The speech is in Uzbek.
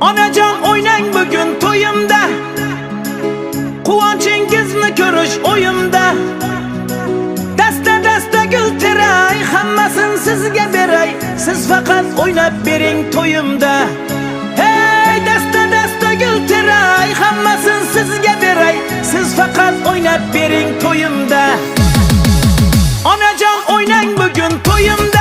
Onajon o'ynang bugun to'yimda, quvonchingizni ko'rish o'yimda. Dasta gul teray, hammasini sizga beray, siz faqat o'ynab bering to'yimda. Hey, dasta gul teray, hammasini sizga beray, siz faqat o'ynab bering to'yimda. Onajon o'ynang bugun to'yimda.